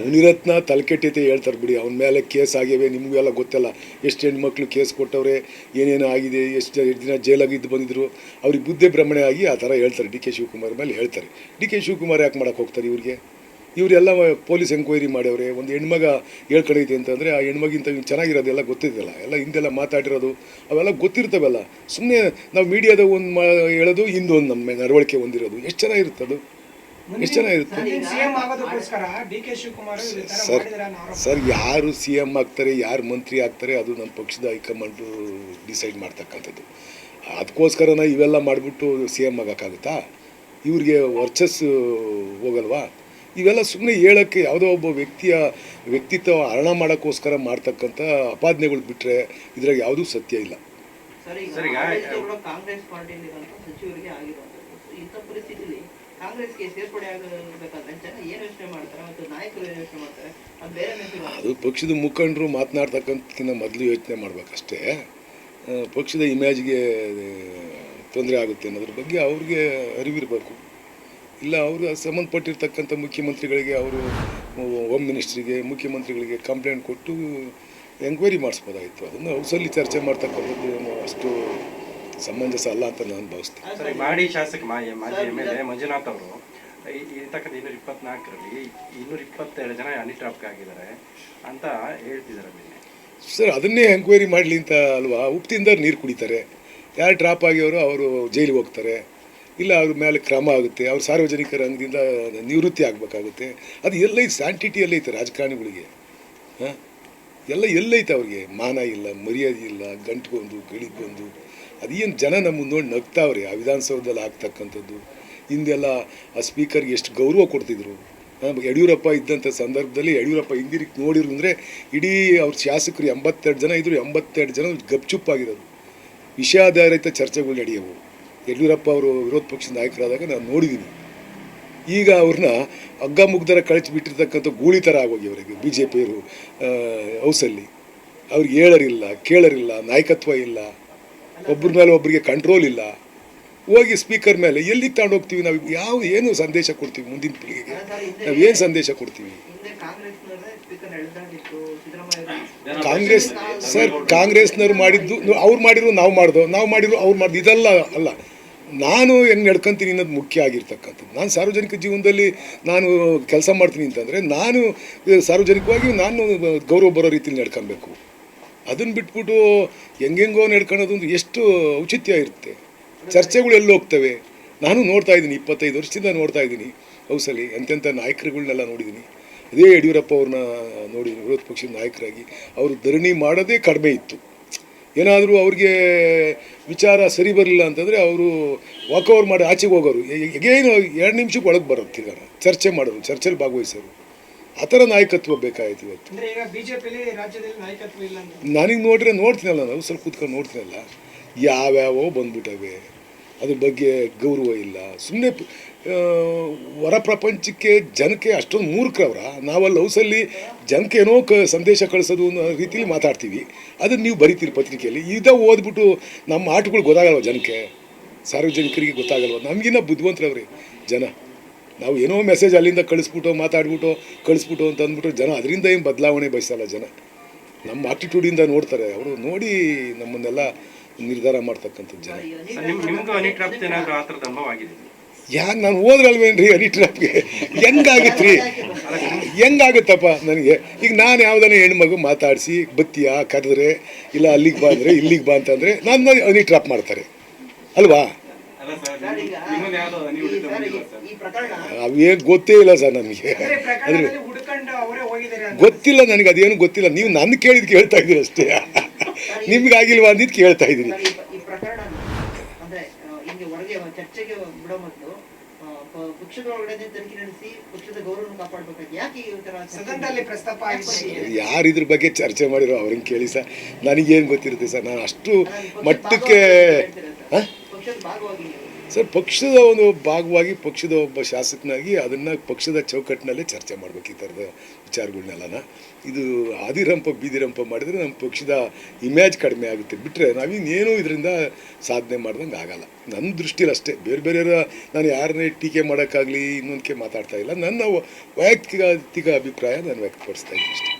ಮುನಿರತ್ನ ತಲೆಕೆಟ್ಟೈತೆ ಹೇಳ್ತಾರೆ ಬಿಡಿ, ಅವನ ಮೇಲೆ ಕೇಸ್ ಆಗಿವೆ, ನಿಮಗೆಲ್ಲ ಗೊತ್ತಲ್ಲ ಎಷ್ಟು ಹೆಣ್ಮಕ್ಳು ಕೇಸ್ ಕೊಟ್ಟವ್ರೆ, ಏನೇನು ಆಗಿದೆ, ಎಷ್ಟು ದಿನ ಜೈಲಾಗಿದ್ದು ಬಂದಿದ್ರು, ಅವ್ರಿಗೆ ಬುದ್ಧಿ ಭ್ರಮಣೆ ಆಗಿ ಆ ಥರ ಹೇಳ್ತಾರೆ. ಡಿ ಕೆ ಶಿವಕುಮಾರ್ ಮೇಲೆ ಹೇಳ್ತಾರೆ. ಡಿ ಕೆ ಶಿವಕುಮಾರ್ ಯಾಕೆ ಮಾಡೋಕ್ಕೆ ಹೋಗ್ತಾರೆ ಇವ್ರಿಗೆ? ಇವರೆಲ್ಲ ಪೊಲೀಸ್ ಎಂಕ್ವೈರಿ ಮಾಡ್ಯವ್ರೆ. ಒಂದು ಹೆಣ್ಮಗ ಹೇಳ್ಕೊಂಡೈತೆ ಅಂತಂದರೆ ಆ ಹೆಣ್ಮಗಿಂತ ಇವ್ನು ಚೆನ್ನಾಗಿರೋದೆಲ್ಲ ಗೊತ್ತಿದ್ದಲ್ಲ, ಎಲ್ಲ ಹಿಂದೆಲ್ಲ ಮಾತಾಡಿರೋದು ಅವೆಲ್ಲ ಗೊತ್ತಿರ್ತವಲ್ಲ. ಸುಮ್ಮನೆ ನಾವು ಮೀಡಿಯಾದ ಒಂದು ಹೇಳೋದು ಹಿಂದೊಂದು ನಮ್ಮ ನಡವಳಿಕೆ ಹೊಂದಿರೋದು ಎಷ್ಟು ಚೆನ್ನಾಗಿರುತ್ತೆ, ಅದು ಎಷ್ಟು ಚೆನ್ನಾಗಿರುತ್ತೆ. ಸರ್ ಯಾರು ಸಿ ಎಮ್ ಆಗ್ತಾರೆ, ಯಾರು ಮಂತ್ರಿ ಆಗ್ತಾರೆ, ಅದು ನಮ್ಮ ಪಕ್ಷದ ಹೈಕಮಾಂಡು ಡಿಸೈಡ್ ಮಾಡ್ತಕ್ಕಂಥದ್ದು. ಅದಕ್ಕೋಸ್ಕರನ ಇವೆಲ್ಲ ಮಾಡಿಬಿಟ್ಟು ಸಿ ಎಮ್ ಆಗೋಕ್ಕಾಗುತ್ತಾ? ಇವ್ರಿಗೆ ವರ್ಚಸ್ಸು ಹೋಗಲ್ವಾ? ಇವೆಲ್ಲ ಸುಮ್ಮನೆ ಹೇಳೋಕ್ಕೆ ಯಾವುದೋ ಒಬ್ಬ ವ್ಯಕ್ತಿತ್ವ ಹರಣ ಮಾಡೋಕ್ಕೋಸ್ಕರ ಮಾಡ್ತಕ್ಕಂಥ ಅಪಾದನೆಗಳು ಬಿಟ್ಟರೆ ಇದ್ರಾಗ ಯಾವುದೂ ಸತ್ಯ ಇಲ್ಲ. ಕಾಂಗ್ರೆಸ್ ಪಾರ್ಟಿಯಲ್ಲಿರುವಂಥ ಸಚಿವರಿಗೆ ಆಗಿರುವಂಥದ್ದು ಇಂಥ ಪರಿಸ್ಥಿತಿಯಲ್ಲಿ ಕಾಂಗ್ರೆಸ್ಗೆ ಸೇರ್ಪಡೆ ಆಗಬೇಕಾದ್ರೆ ಜನ ಏನು ಯೋಚನೆ ಮಾಡ್ತಾರೆ ಮತ್ತು ನಾಯಕರು ಏನು ಯೋಚನೆ ಮಾಡ್ತಾರೆ, ಅದು ಬೇರೆ ಅದು ಪಕ್ಷದ ಮುಖಂಡರು ಮಾತನಾಡ್ತಕ್ಕಂಥಕ್ಕಿಂತ ಮೊದಲು ಯೋಚನೆ ಮಾಡಬೇಕಷ್ಟೇ. ಪಕ್ಷದ ಇಮೇಜ್ಗೆ ತೊಂದರೆ ಆಗುತ್ತೆ ಅನ್ನೋದ್ರ ಬಗ್ಗೆ ಅವ್ರಿಗೆ ಅರಿವಿರಬೇಕು. ಇಲ್ಲ ಅವರು ಸಂಬಂಧಪಟ್ಟಿರ್ತಕ್ಕಂಥ ಮುಖ್ಯಮಂತ್ರಿಗಳಿಗೆ, ಅವರು ಹೋಮ್ ಮಿನಿಸ್ಟ್ರಿಗೆ, ಮುಖ್ಯಮಂತ್ರಿಗಳಿಗೆ ಕಂಪ್ಲೇಂಟ್ ಕೊಟ್ಟು ಎಂಕ್ವೈರಿ ಮಾಡಿಸ್ಬೋದಾಗಿತ್ತು. ಅದನ್ನು ಹೌಸಲ್ಲಿ ಚರ್ಚೆ ಮಾಡ್ತಕ್ಕಂಥದ್ದು ಅಷ್ಟು ಸಮಂಜಸ ಅಲ್ಲ ಅಂತ ನಾನು ಭಾವಿಸ್ತೇನೆ. ಮಾಡಿ ಶಾಸಕ ಮಾಜಿ MLA ಮಂಜುನಾಥ್ ಅವರು ಇರ್ತಕ್ಕಂಥ 224ರಲ್ಲಿ 227 ಜನ ಹನಿ ಟ್ರಾಪ್ಗೆ ಆಗಿದ್ದಾರೆ ಅಂತ ಹೇಳ್ತಿದ್ದಾರೆ. ಸರ್ ಅದನ್ನೇ ಎಂಕ್ವೈರಿ ಮಾಡಲಿ ಅಂತ ಅಲ್ವಾ? ಉಪ್ಪಿಂದ ನೀರು ಕುಡಿತಾರೆ. ಯಾರು ಡ್ರಾಪ್ ಆಗಿಯವರು ಅವರು ಜೈಲಿಗೆ ಹೋಗ್ತಾರೆ, ಇಲ್ಲ ಅವ್ರ ಮೇಲೆ ಕ್ರಮ ಆಗುತ್ತೆ, ಅವ್ರು ಸಾರ್ವಜನಿಕ ರಂಗದಿಂದ ನಿವೃತ್ತಿ ಆಗಬೇಕಾಗುತ್ತೆ. ಅದು ಎಲ್ಲೈತೆ, ಸ್ಯಾಂಟಿಟಿ ಎಲ್ಲೈತೆ ರಾಜಕಾರಣಿಗಳಿಗೆ? ಹಾಂ, ಎಲ್ಲೈತೆ ಅವ್ರಿಗೆ? ಮಾನ ಇಲ್ಲ, ಮರ್ಯಾದೆ ಇಲ್ಲ, ಗಂಟೆಗೊಂದು ಗಳಿಗೊಂದು. ಅದೇನು ಜನ ನಮ್ಮ ನೋಡಿ ನಗ್ತಾವ್ರಿ ಆ ವಿಧಾನಸೌಧದಲ್ಲಿ ಆಗ್ತಕ್ಕಂಥದ್ದು. ಹಿಂದೆಲ್ಲ ಆ ಸ್ಪೀಕರ್ಗೆ ಎಷ್ಟು ಗೌರವ ಕೊಡ್ತಿದ್ರು. ಯಡಿಯೂರಪ್ಪ ಇದ್ದಂಥ ಸಂದರ್ಭದಲ್ಲಿ ಯಡಿಯೂರಪ್ಪ ಹಿಂದಿರುಗಿ ನೋಡಿರು ಅಂದರೆ ಇಡೀ ಅವ್ರ ಶಾಸಕರು 82 ಜನ ಇದ್ದರು, 82 ಜನ ಗಪ್ಚುಪ್ಪಾಗಿರೋದು. ವಿಷಯಾಧಾರಿತ ಚರ್ಚೆಗಳು ನಡೆಯವು. ಯಡಿಯೂರಪ್ಪ ಅವರು ವಿರೋಧ ಪಕ್ಷದ ನಾಯಕರಾದಾಗ ನಾನು ನೋಡಿದ್ದೀನಿ. ಈಗ ಅವ್ರನ್ನ ಹಗ್ಗ ಮುಗ್ದರ ಕಳಿಸಿಬಿಟ್ಟಿರ್ತಕ್ಕಂಥ ಗೂಳಿ ಥರ ಆಗೋಗಿ ಅವರಿಗೆ ಬಿ ಜೆ ಪಿಯವರು ಹೌಸಲ್ಲಿ. ಅವ್ರಿಗೆ ಹೇಳರಿಲ್ಲ, ಕೇಳರಿಲ್ಲ, ನಾಯಕತ್ವ ಇಲ್ಲ, ಒಬ್ಬರ ಮೇಲೆ ಒಬ್ಬರಿಗೆ ಕಂಟ್ರೋಲ್ ಇಲ್ಲ. ಹೋಗಿ ಸ್ಪೀಕರ್ ಮೇಲೆ ಎಲ್ಲಿಗೆ ತಗೊಂಡು ಹೋಗ್ತೀವಿ ನಾವು? ಏನು ಸಂದೇಶ ಕೊಡ್ತೀವಿ ಮುಂದಿನ ಪೀಳಿಗೆಗೆ? ನಾವೇನು ಸಂದೇಶ ಕೊಡ್ತೀವಿ? ಕಾಂಗ್ರೆಸ್ನವ್ರು ಮಾಡಿದ್ದು ಅವ್ರು ಮಾಡಿದ್ರು, ನಾವು ಮಾಡಿದ್ರು ಅವ್ರು ಮಾಡಿದ್ರು, ಇದೆಲ್ಲ ಅಲ್ಲ. ನಾನು ಹೆಂಗೆ ನಡ್ಕೊತೀನಿ ಅನ್ನೋದು ಮುಖ್ಯ ಆಗಿರ್ತಕ್ಕಂಥದ್ದು. ನಾನು ಸಾರ್ವಜನಿಕ ಜೀವನದಲ್ಲಿ ನಾನು ಕೆಲಸ ಮಾಡ್ತೀನಿ ಅಂತಂದರೆ ನಾನು ಸಾರ್ವಜನಿಕವಾಗಿ ನಾನು ಗೌರವ ಬರೋ ರೀತಿಯಲ್ಲಿ ನಡ್ಕೊಬೇಕು. ಅದನ್ನು ಬಿಟ್ಬಿಟ್ಟು ಹೆಂಗೆಂಗೋ ನಡ್ಕೊಳೋದು ಎಷ್ಟು ಔಚಿತ್ಯ ಇರುತ್ತೆ. ಚರ್ಚೆಗಳು ಎಲ್ಲಿ ಹೋಗ್ತವೆ? ನಾನು ನೋಡ್ತಾ ಇದ್ದೀನಿ, 25 ವರ್ಷದಿಂದ ನೋಡ್ತಾ ಇದ್ದೀನಿ ಹೌಸಲ್ಲಿ. ಎಂತೆಂಥ ನಾಯಕರುಗಳನ್ನೆಲ್ಲ ನೋಡಿದ್ದೀನಿ. ಅದೇ ಯಡಿಯೂರಪ್ಪ ಅವ್ರನ್ನ ನೋಡಿ ವಿರೋಧ ಪಕ್ಷದ ನಾಯಕರಾಗಿ ಅವರು ಧರಣಿ ಮಾಡೋದೇ ಕಡಿಮೆ ಇತ್ತು. ಏನಾದರೂ ಅವ್ರಿಗೆ ವಿಚಾರ ಸರಿ ಬರಲಿಲ್ಲ ಅಂತಂದರೆ ಅವರು ವಾಕೌಟ್ ಮಾಡಿ ಆಚೆಗೆ ಹೋಗೋರು. ಏನು 2 ನಿಮಿಷಕ್ಕೆ ಒಳಗೆ ಬರೋದು, ತಿರ್ಗಾರ ಚರ್ಚೆ ಮಾಡೋರು, ಚರ್ಚೆಲಿ ಭಾಗವಹಿಸೋರು. ಆ ಥರ ನಾಯಕತ್ವ ಬೇಕಾಯ್ತು ಇವತ್ತು. ನನಗೆ ನೋಡ್ತೀನಲ್ಲ, ನಾವು ಸ್ವಲ್ಪ ಕೂತ್ಕೊಂಡು ನೋಡ್ತೀನಲ್ಲ, ಯಾವ್ಯಾವೋ ಬಂದ್ಬಿಟ್ಟವೆ. ಅದ್ರ ಬಗ್ಗೆ ಗೌರವ ಇಲ್ಲ. ಸುಮ್ಮನೆ ಹೊರ ಪ್ರಪಂಚಕ್ಕೆ ಜನಕ್ಕೆ ಅಷ್ಟೊಂದು ಮೂರ್ಖರವ್ರ. ನಾವಲ್ಲಿ ಹೌಸಲ್ಲಿ ಜನಕ್ಕೆ ಏನೋ ಸಂದೇಶ ಕಳಿಸೋದು ಅನ್ನೋ ರೀತಿಯಲ್ಲಿ ಮಾತಾಡ್ತೀವಿ. ಅದನ್ನು ನೀವು ಬರಿತೀರಿ ಪತ್ರಿಕೆಯಲ್ಲಿ. ಓದ್ಬಿಟ್ಟು ನಮ್ಮ ಆಟಗಳು ಗೊತ್ತಾಗಲ್ವ ಜನಕ್ಕೆ, ಸಾರ್ವಜನಿಕರಿಗೆ ಗೊತ್ತಾಗಲ್ವ? ನಮಗಿನ್ನ ಬುದ್ಧಿವಂತರವ್ರಿ ಜನ. ನಾವು ಏನೋ ಮೆಸೇಜ್ ಅಲ್ಲಿಂದ ಕಳಿಸ್ಬಿಟ್ಟು ಅಂತ ಅಂದ್ಬಿಟ್ಟು ಜನ ಅದರಿಂದ ಏನು ಬದಲಾವಣೆ ಬಯಸಲ್ಲ ಜನ. ನಮ್ಮ ಆಟಿಟ್ಯೂಡಿಂದ ನೋಡ್ತಾರೆ ಅವರು, ನೋಡಿ ನಮ್ಮನ್ನೆಲ್ಲ ನಿರ್ಧಾರ ಮಾಡ್ತಕ್ಕಂಥದ್ದು ಜನ. ಯಾಕೆ ನಾನು ಹೋದ್ರಲ್ವೇನ್ರಿ ಹನಿ ಟ್ರಾಪ್ಗೆ? ಹೆಂಗಾಗುತ್ತಪ್ಪ ನನಗೆ? ಈಗ ನಾನು ಯಾವುದನ್ನ ಹೆಣ್ಮಗು ಮಾತಾಡಿಸಿ ಬತ್ತಿಯ ಕರೆದ್ರೆ, ಇಲ್ಲ ಅಲ್ಲಿಗೆ ಬಾ ಅಂದರೆ ಇಲ್ಲಿಗೆ ಬಾ ಅಂತಂದರೆ ನಾನು ಹನಿ ಟ್ರಾಪ್ ಮಾಡ್ತಾರೆ ಅಲ್ವಾ? ಅವೇನು ಗೊತ್ತೇ ಇಲ್ಲ ಸರ್ ನನಗೆ, ಅದ್ರ ಗೊತ್ತಿಲ್ಲ ನನಗೆ, ಅದೇನು ಗೊತ್ತಿಲ್ಲ. ನೀವು ನನ್ನ ಕೇಳಿದ್ದು ಕೇಳ್ತಾ ಇದ್ದೀರಿ ಅಷ್ಟೇ, ನಿಮ್ಗಾಗಿಲ್ವಾ ಅಂದಿದ್ದು ಕೇಳ್ತಾ ಇದ್ದೀನಿ. ಯಾರು ಇದ್ರ ಬಗ್ಗೆ ಚರ್ಚೆ ಮಾಡಿರೋ ಅವ್ರನ್ನ ಕೇಳಿ ಸರ್, ನನಗೇನು ಗೊತ್ತಿರುತ್ತೆ ಸರ್? ನಾನು ಅಷ್ಟು ಮಟ್ಟಕ್ಕೆ ಸರ್ ಪಕ್ಷದ ಒಂದು ಭಾಗವಾಗಿ ಪಕ್ಷದ ಒಬ್ಬ ಶಾಸಕನಾಗಿ ಅದನ್ನು ಪಕ್ಷದ ಚೌಕಟ್ಟಿನಲ್ಲೇ ಚರ್ಚೆ ಮಾಡಬೇಕು ಈ ಥರದ ವಿಚಾರಗಳನ್ನೆಲ್ಲನ. ಇದು ಆದಿರಂಪ ಬೀದಿರಂಪ ಮಾಡಿದರೆ ನಮ್ಮ ಪಕ್ಷದ ಇಮೇಜ್ ಕಡಿಮೆ ಆಗುತ್ತೆ ಬಿಟ್ಟರೆ ನಾವಿನ್ನೇನು ಇದರಿಂದ ಸಾಧನೆ ಮಾಡ್ದಂಗೆ ಆಗಲ್ಲ ನನ್ನ ದೃಷ್ಟಿಲಿ ಅಷ್ಟೇ. ಬೇರೆ ಬೇರೆಯವರ ನಾನು ಯಾರನ್ನೇ ಟೀಕೆ ಮಾಡೋಕ್ಕಾಗಲಿ ಇನ್ನೊಂದಕ್ಕೆ ಮಾತಾಡ್ತಾ ಇಲ್ಲ. ನನ್ನ ವೈಯಕ್ತಿಕ ಅಭಿಪ್ರಾಯ ನಾನು ವ್ಯಕ್ತಪಡಿಸ್ತಾ ಇದ್ದೀನಿ ಅಷ್ಟೇ.